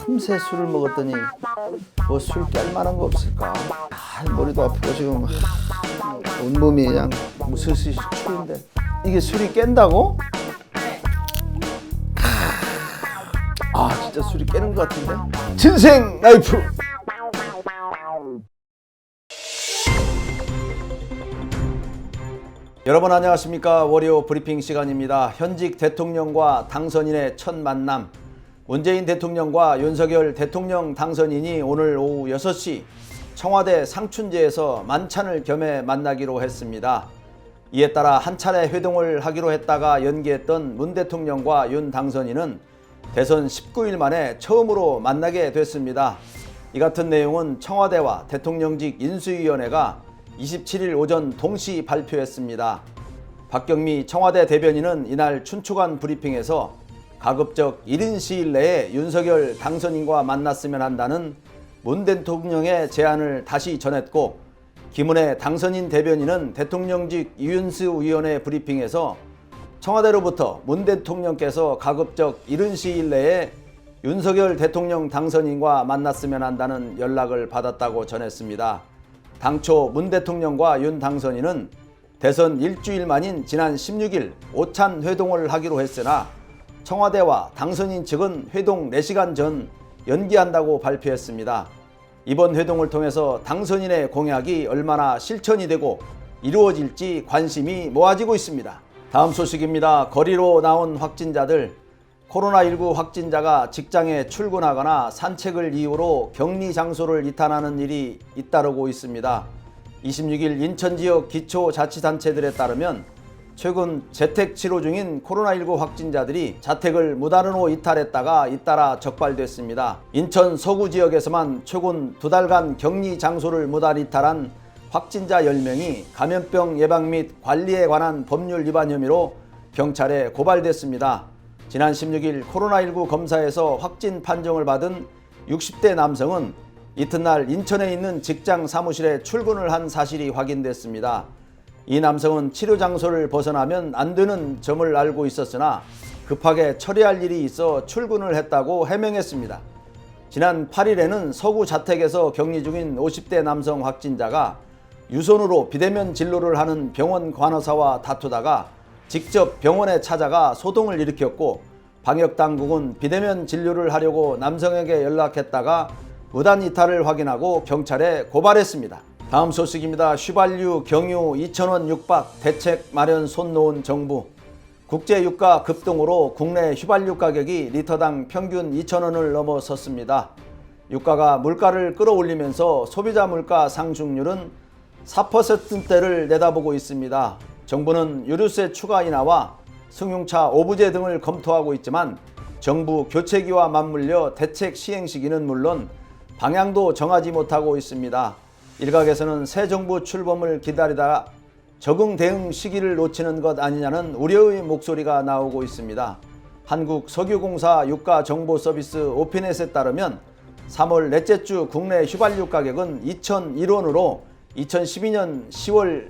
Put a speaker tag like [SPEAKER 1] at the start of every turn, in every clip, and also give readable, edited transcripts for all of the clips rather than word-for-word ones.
[SPEAKER 1] 틈새 술을 먹었더니 뭐 술 깰 만한 거 없을까? 머리도 아프고 지금 온몸이 그냥 무슬슬 추운데 이게 술이 깬다고? 진짜 술이 깨는 것 같은데? 진생 라이프! 여러분 안녕하십니까. 월요 브리핑 시간입니다. 현직 대통령과 당선인의 첫 만남, 문재인 대통령과 윤석열 대통령 당선인이 오늘 오후 6시 청와대 상춘제에서 만찬을 겸해 만나기로 했습니다. 이에 따라 한 차례 회동을 하기로 했다가 연기했던 문 대통령과 윤 당선인은 대선 19일 만에 처음으로 만나게 됐습니다. 이 같은 내용은 청와대와 대통령직 인수위원회가 27일 오전 동시 발표했습니다. 박경미 청와대 대변인은 이날 춘추관 브리핑에서 가급적 1인 시일 내에 윤석열 당선인과 만났으면 한다는 문 대통령의 제안을 다시 전했고, 김은혜 당선인 대변인은 대통령직 인수위원회 브리핑에서 청와대로부터 문 대통령께서 가급적 1인 시일 내에 윤석열 대통령 당선인과 만났으면 한다는 연락을 받았다고 전했습니다. 당초 문 대통령과 윤 당선인은 대선 일주일 만인 지난 16일 오찬 회동을 하기로 했으나 청와대와 당선인 측은 회동 4시간 전 연기한다고 발표했습니다. 이번 회동을 통해서 당선인의 공약이 얼마나 실천이 되고 이루어질지 관심이 모아지고 있습니다. 다음 소식입니다. 거리로 나온 확진자들, 코로나19 확진자가 직장에 출근하거나 산책을 이유로 격리 장소를 이탈하는 일이 잇따르고 있습니다. 26일 인천 지역 기초자치단체들에 따르면 최근 재택 치료 중인 코로나19 확진자들이 자택을 무단으로 이탈했다가 잇따라 적발됐습니다. 인천 서구 지역에서만 최근 2달간 격리 장소를 무단 이탈한 확진자 10명이 감염병 예방 및 관리에 관한 법률 위반 혐의로 경찰에 고발됐습니다. 지난 16일 코로나19 검사에서 확진 판정을 받은 60대 남성은 이튿날 인천에 있는 직장 사무실에 출근을 한 사실이 확인됐습니다. 이 남성은 치료 장소를 벗어나면 안 되는 점을 알고 있었으나 급하게 처리할 일이 있어 출근을 했다고 해명했습니다. 지난 8일에는 서구 자택에서 격리 중인 50대 남성 확진자가 유선으로 비대면 진료를 하는 병원 간호사와 다투다가 직접 병원에 찾아가 소동을 일으켰고, 방역당국은 비대면 진료를 하려고 남성에게 연락했다가 무단 이탈을 확인하고 경찰에 고발했습니다. 다음 소식입니다. 휘발유, 경유 2,000원 육박 대책 마련 손 놓은 정부. 국제 유가 급등으로 국내 휘발유 가격이 리터당 평균 2,000원을 넘어섰습니다. 유가가 물가를 끌어올리면서 소비자 물가 상승률은 4%대를 내다보고 있습니다. 정부는 유류세 추가 인하와 승용차 오부제 등을 검토하고 있지만 정부 교체기와 맞물려 대책 시행 시기는 물론 방향도 정하지 못하고 있습니다. 일각에서는 새 정부 출범을 기다리다가 적응 대응 시기를 놓치는 것 아니냐는 우려의 목소리가 나오고 있습니다. 한국석유공사 유가정보서비스 오피넷에 따르면 3월 넷째 주 국내 휘발유 가격은 2,001원으로 2012년 10월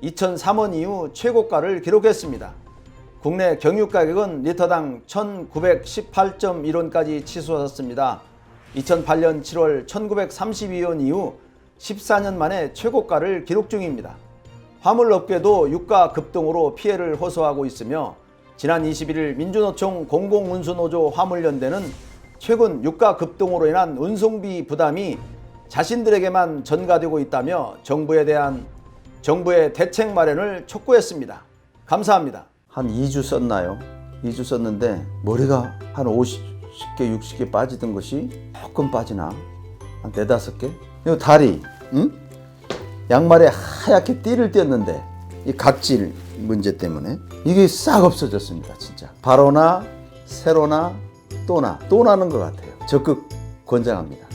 [SPEAKER 1] 2003원 이후 최고가를 기록했습니다. 국내 경유 가격은 리터당 1,918.1원까지 치솟았습니다. 2008년 7월 1,932원 이후 14년 만에 최고가를 기록 중입니다. 화물업계도 유가 급등으로 피해를 호소하고 있으며 지난 21일 민주노총 공공운수노조 화물연대는 최근 유가 급등으로 인한 운송비 부담이 자신들에게만 전가되고 있다며 정부의 대책 마련을 촉구했습니다. 감사합니다. 한 2주 썼나요? 2주 썼는데 머리가 한 50개, 60개 빠지던 것이 조금 빠지나? 한 4, 5개? 이 다리, 응? 양말에 하얗게 띠를 띄었는데 이 각질 문제 때문에 이게 싹 없어졌습니다. 진짜 바로나 세로나 또나는 것 같아요. 적극 권장합니다.